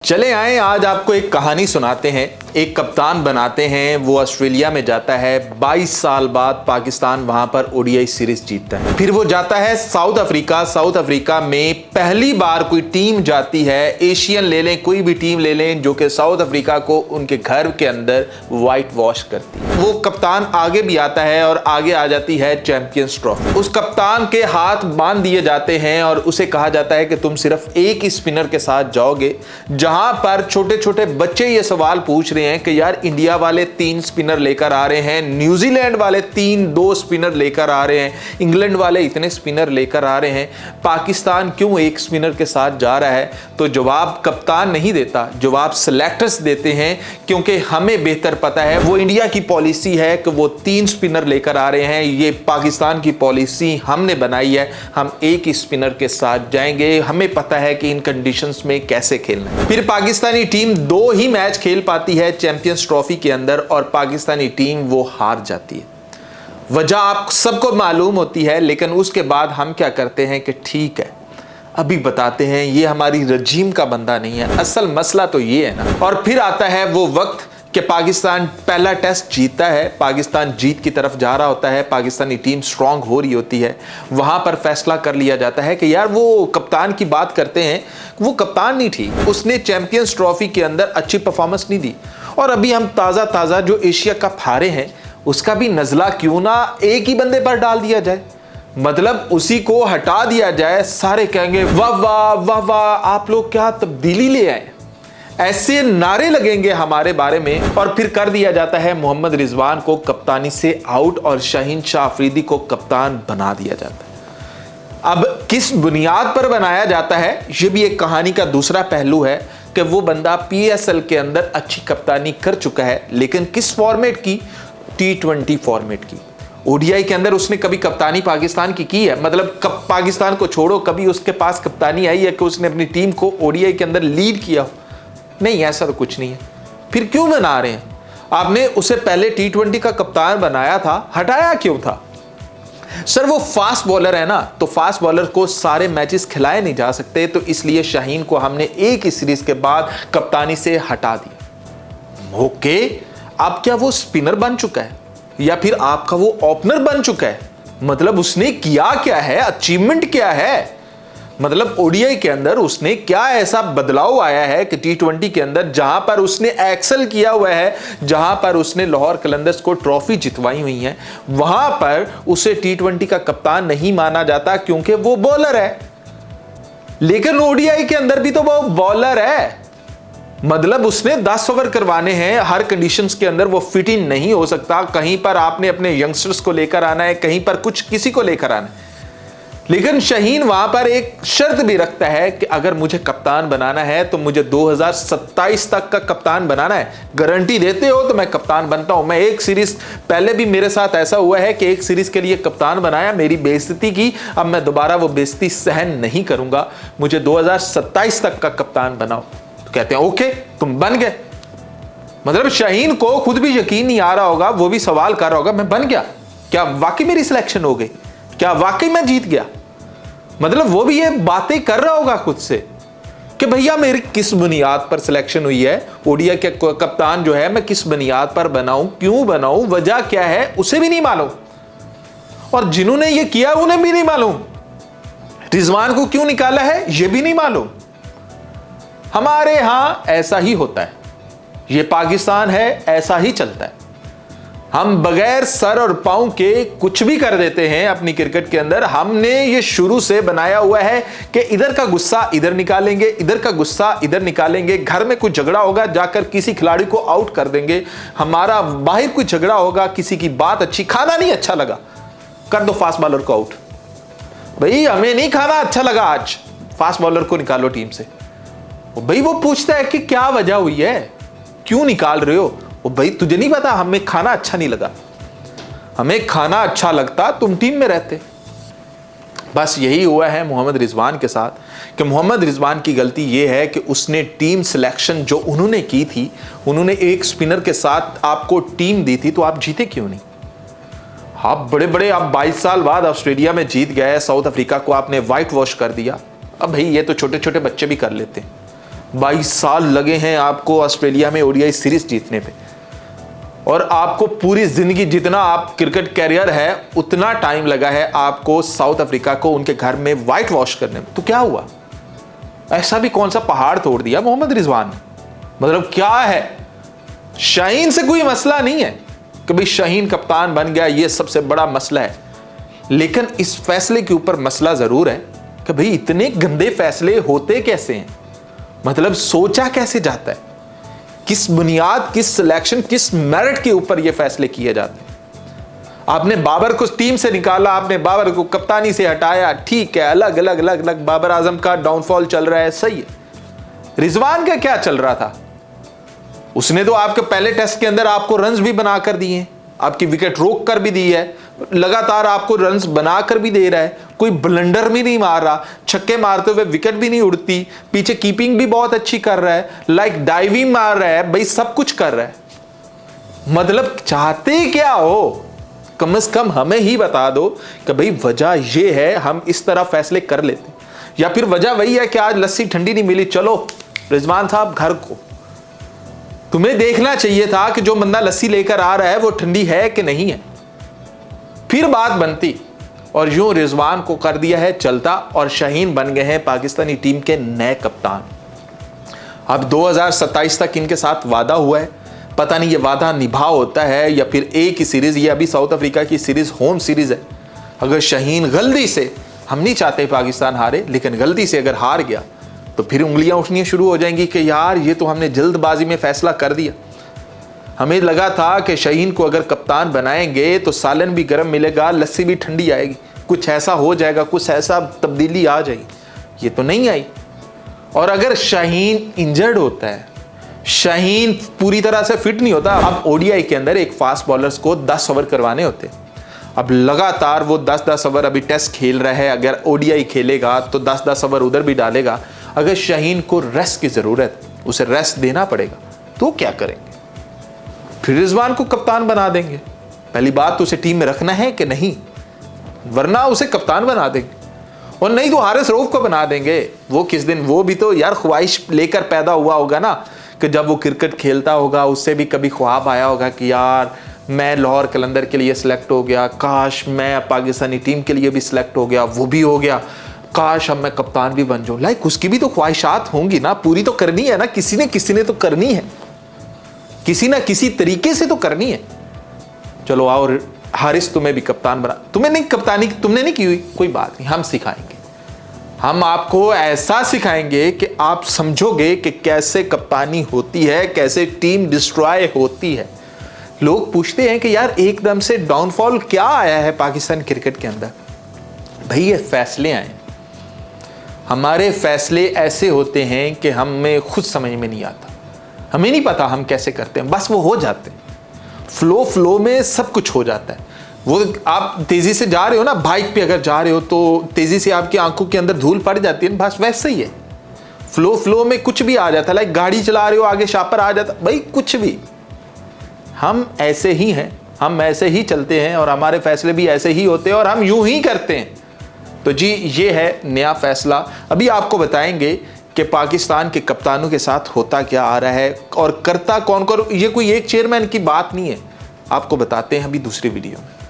चले आए आज आपको एक कहानी सुनाते हैं। एक कप्तान बनाते हैं, वो ऑस्ट्रेलिया में जाता है। 22 साल बाद पाकिस्तान वहां पर ओडीआई सीरीज जीतता है। फिर वो जाता है साउथ अफ्रीका। साउथ अफ्रीका में पहली बार कोई टीम जाती है, एशियन ले लें, कोई भी टीम ले लें, जो कि साउथ अफ्रीका को उनके घर के अंदर वाइट वॉश करती है। वो कप्तान आगे भी आता है और आगे आ जाती है चैंपियंस ट्रॉफी। उस कप्तान के हाथ बांध दिए जाते हैं और उसे कहा जाता है कि तुम सिर्फ एक ही स्पिनर के साथ जाओगे। जहां पर छोटे छोटे बच्चे ये सवाल पूछ रहे हैं कि यार इंडिया वाले 3 स्पिनर लेकर आ रहे हैं, न्यूजीलैंड वाले 2 स्पिनर लेकर आ रहे हैं, इंग्लैंड वाले इतने स्पिनर लेकर आ रहे हैं, पाकिस्तान क्यों एक स्पिनर के साथ जा रहा है? तो जवाब कप्तान नहीं देता, जवाब सिलेक्टर्स देते हैं, क्योंकि हमें बेहतर पता है। वो इंडिया की पॉलिसी है कि वो 3 स्पिनर लेकर आ रहे हैं, ये पाकिस्तान की पॉलिसी हमने बनाई है, हम एक ही स्पिनर के साथ जाएंगे, हमें पता है कि इन कंडीशंस में कैसे खेलना है। फिर पाकिस्तानी टीम 2 ही मैच खेल पाती है चैंपियंस ट्रॉफी के अंदर और पाकिस्तानी टीम वो हार जाती है। वजह आप सबको मालूम होती है, लेकिन उसके बाद हम क्या करते हैं कि ठीक है अभी बताते हैं, ये हमारी रजीम का बंदा नहीं है, असल मसला तो ये है ना। और फिर आता है वो वक्त कि पाकिस्तान पहला टेस्ट जीतता है, पाकिस्तान जीत की तरफ जा रहा होता है, पाकिस्तानी टीम स्ट्रांग हो रही होती है। वहां पर फैसला कर लिया जाता है कि यार वो कप्तान की बात करते हैं, वो कप्तान नहीं ठीक, उसने चैंपियंस ट्रॉफी के अंदर अच्छी परफॉर्मेंस नहीं दी, और अभी हम ताज़ा जो एशिया कप हारे हैं उसका भी नज़ला क्यों ना एक ही बंदे पर डाल दिया जाए, मतलब उसी को हटा दिया जाए। सारे कहेंगे वाह वाह वाह वाह, आप लोग क्या तब्दीली ले आए, ऐसे नारे लगेंगे हमारे बारे में। और फिर कर दिया जाता है मोहम्मद रिजवान को कप्तानी से आउट और शाहीन शाह अफरीदी को कप्तान बना दिया जाता है। अब किस बुनियाद पर बनाया जाता है, यह भी एक कहानी का दूसरा पहलू है कि वो बंदा पीएसएल के अंदर अच्छी कप्तानी कर चुका है, लेकिन किस फॉर्मेट की? T20 फॉर्मेट की। ओडीआई के अंदर उसने कभी कप्तानी पाकिस्तान की है? मतलब पाकिस्तान को छोड़ो, कभी उसके पास कप्तानी आई है कि उसने अपनी टीम को ओडीआई के अंदर लीड किया हो? नहीं, ऐसा तो कुछ नहीं है। फिर क्यों बना रहे हैं? आपने उसे पहले T20 का कप्तान बनाया था, हटाया क्यों था? सर वो फास्ट बॉलर है ना, तो फास्ट बॉलर को सारे मैचेस खिलाए नहीं जा सकते, तो इसलिए शाहीन को हमने एक ही सीरीज के बाद कप्तानी से हटा दिया। ओके, अब क्या वो स्पिनर बन चुका है या फिर आपका वो ओपनर बन चुका है? मतलब उसने किया क्या है, अचीवमेंट क्या है, मतलब ओडीआई के अंदर उसने क्या ऐसा बदलाव आया है कि T20 के अंदर जहां पर उसने एक्सेल किया हुआ है, जहां पर उसने लाहौर कलंदर्स को ट्रॉफी जितवाई हुई है, वहां पर उसे T20 का कप्तान नहीं माना जाता क्योंकि वो बॉलर है। लेकिन ओडीआई के अंदर भी तो वो बॉलर है, मतलब उसने 10 ओवर करवाने हैं, हर कंडीशंस के अंदर वो फिट इन नहीं हो सकता। कहीं पर आपने अपने यंगस्टर्स को लेकर आना है, कहीं पर कुछ किसी को लेकर आना है। लेकिन शाहीन वहां पर एक शर्त भी रखता है कि अगर मुझे कप्तान बनाना है तो मुझे 2027 तक का कप्तान बनाना है। गारंटी देते हो तो मैं कप्तान बनता हूं। मैं एक सीरीज पहले भी मेरे साथ ऐसा हुआ है कि एक सीरीज के लिए कप्तान बनाया, मेरी बेइज्जती की, अब मैं दोबारा वो बेइज्जती सहन नहीं करूंगा, मुझे 2027 तक का कप्तान बनाओ। तो कहते हैं ओके, तुम बन गए। मतलब शाहीन को खुद भी यकीन नहीं आ रहा होगा, वो भी सवाल कर रहा होगा मैं बन गया, क्या वाकई मेरी सिलेक्शन हो गई, क्या वाकई मैं जीत गया? मतलब वो भी ये बातें कर रहा होगा खुद से कि भैया मेरी किस बुनियाद पर सिलेक्शन हुई है, ओडीआई के कप्तान जो है मैं किस बुनियाद पर बनाऊं, क्यों बनाऊं, वजह क्या है, उसे भी नहीं मालूम, और जिन्होंने ये किया उन्हें भी नहीं मालूम, रिजवान को क्यों निकाला है ये भी नहीं मालूम। हमारे यहां ऐसा ही होता है, ये पाकिस्तान है, ऐसा ही चलता है। हम बगैर सर और पांव के कुछ भी कर देते हैं अपनी क्रिकेट के अंदर। हमने ये शुरू से बनाया हुआ है कि इधर का गुस्सा इधर निकालेंगे, इधर का गुस्सा इधर निकालेंगे, घर में कुछ झगड़ा होगा जाकर किसी खिलाड़ी को आउट कर देंगे, हमारा बाहर कुछ झगड़ा होगा, किसी की बात अच्छी, खाना नहीं अच्छा लगा, कर दो फास्ट बॉलर को आउट। भाई हमें नहीं खाना अच्छा लगा आज, फास्ट बॉलर को निकालो टीम से। भाई वो पूछता है कि क्या वजह हुई है, क्यों निकाल रहे हो? ओ भाई तुझे नहीं पता हमें खाना अच्छा नहीं लगा, हमें खाना अच्छा लगता तुम टीम में रहते। बस यही हुआ है मोहम्मद रिजवान के साथ कि मोहम्मद रिजवान की गलती यह है कि उसने टीम सिलेक्शन जो उन्होंने की थी, उन्होंने एक स्पिनर के साथ आपको टीम दी थी, तो आप जीते क्यों नहीं? आप बड़े आप 22 साल बाद ऑस्ट्रेलिया में जीत गए, साउथ अफ्रीका को आपने वाइट वॉश कर दिया। अब भाई ये तो छोटे छोटे बच्चे भी कर लेते हैं। 22 साल लगे हैं आपको ऑस्ट्रेलिया में ओडीआई सीरीज जीतने पे, और आपको पूरी जिंदगी जितना आप क्रिकेट कैरियर है उतना टाइम लगा है आपको साउथ अफ्रीका को उनके घर में व्हाइट वॉश करने में। तो क्या हुआ? ऐसा भी कौन सा पहाड़ तोड़ दिया मोहम्मद रिजवान ने? मतलब क्या है? शाहीन से कोई मसला नहीं है कि भाई शाहीन कप्तान बन गया, ये सबसे बड़ा मसला है, लेकिन इस फैसले के ऊपर मसला जरूर है कि भाई इतने गंदे फैसले होते कैसे हैं? मतलब सोचा कैसे जाता है? किस बुनियाद, किस सिलेक्शन, किस मेरिट के ऊपर ये फैसले किए जाते हैं? आपने बाबर को टीम से निकाला, आपने बाबर को कप्तानी से हटाया, ठीक है, अलग अलग अलग अलग बाबर आजम का डाउनफॉल चल रहा है, सही है। रिजवान का क्या चल रहा था? उसने तो आपके पहले टेस्ट के अंदर आपको रन्स भी बनाकर दिए, आपकी विकेट रोक कर भी दी है, लगातार आपको रन्स बनाकर भी दे रहा है, कोई ब्लंडर भी नहीं मार रहा, छक्के मारते हुए विकेट भी नहीं उड़ती, पीछे कीपिंग भी बहुत अच्छी कर रहा है, लाइक डाइविंग मार रहा है, भाई सब कुछ कर रहा है। मतलब चाहते क्या हो? कम से कम हमें ही बता दो कि भाई वजह ये है, हम इस तरह फैसले कर लेते, या फिर वजह वही है कि आज लस्सी ठंडी नहीं मिली, चलो रिजवान साहब घर को। तुम्हें देखना चाहिए था कि जो बंदा लस्सी लेकर आ रहा है वो ठंडी है कि नहीं है, फिर बात बनती। और यूं रिजवान को कर दिया है चलता, और शाहीन बन गए हैं पाकिस्तानी टीम के नए कप्तान। अब 2027 तक इनके साथ वादा हुआ है, पता नहीं ये वादा निभा होता है या फिर एक ही सीरीज, ये अभी साउथ अफ्रीका की सीरीज होम सीरीज है। अगर शाहीन गलती से, हम नहीं चाहते पाकिस्तान हारे, लेकिन गलती से अगर हार गया तो फिर उंगलियां उठनी शुरू हो जाएंगी कि यार ये तो हमने जल्दबाजी में फैसला कर दिया। हमें लगा था कि शाहीन को अगर कप्तान बनाएंगे तो सालन भी गर्म मिलेगा, लस्सी भी ठंडी आएगी, कुछ ऐसा हो जाएगा, कुछ ऐसा तब्दीली आ जाएगी। ये तो नहीं आई। और अगर शाहीन इंजर्ड होता है, शाहीन पूरी तरह से फिट नहीं होता, अब ओडीआई के अंदर एक फास्ट बॉलर्स को 10 ओवर करवाने होते, अब लगातार वो 10-10 ओवर अभी टेस्ट खेल रहा है, अगर ओडीआई खेलेगा तो 10-10 ओवर उधर भी डालेगा। अगर शाहीन को रेस्ट की जरूरत, उसे रेस्ट देना पड़ेगा, तो क्या करेंगे? फिर रिजवान को कप्तान बना देंगे। पहली बात तो उसे टीम में रखना है कि नहीं, वरना उसे कप्तान बना देंगे, और नहीं तो हारिस रऊफ को बना देंगे। वो किस दिन, वो भी तो यार ख्वाहिश लेकर पैदा हुआ होगा ना, कि जब वो क्रिकेट खेलता होगा उससे भी कभी ख्वाब आया होगा कि यार मैं लाहौर कलंदर के लिए सिलेक्ट हो गया, काश मैं पाकिस्तानी टीम के लिए भी सिलेक्ट हो गया, वो भी हो गया, काश अब मैं कप्तान भी बन जाऊं। लाइक उसकी भी तो ख्वाहिशात होंगी ना, पूरी तो करनी है ना, किसी ने तो करनी है, किसी ना किसी तरीके से तो करनी है। चलो आओ हारिस, तुम्हें भी कप्तान बना, तुम्हें नहीं कप्तानी तुमने नहीं की हुई, कोई बात नहीं, हम सिखाएंगे, हम आपको ऐसा सिखाएंगे कि आप समझोगे कि कैसे कप्तानी होती है, कैसे टीम डिस्ट्रॉय होती है। लोग पूछते हैं कि यार एकदम से डाउनफॉल क्या आया है पाकिस्तान क्रिकेट के अंदर? भाई ये फैसले आए, हमारे फैसले ऐसे होते हैं कि हमें खुद समझ में नहीं आता, हमें नहीं पता हम कैसे करते हैं, बस वो हो जाते हैं, फ्लो में सब कुछ हो जाता है। वो आप तेजी से जा रहे हो ना, बाइक पे अगर जा रहे हो तो तेजी से आपकी आंखों के अंदर धूल पड़ जाती है, बस वैसे ही है, फ्लो में कुछ भी आ जाता है। लाइक गाड़ी चला रहे हो, आगे शापर आ जाता, भाई कुछ भी, हम ऐसे ही हैं, हम ऐसे ही चलते हैं, और हमारे फैसले भी ऐसे ही होते हैं, और हम यूं ही करते हैं। तो जी ये है नया फैसला, अभी आपको बताएंगे कि पाकिस्तान के कप्तानों के साथ होता क्या आ रहा है और करता कौन कौन। ये कोई एक चेयरमैन की बात नहीं है, आपको बताते हैं अभी दूसरी वीडियो में।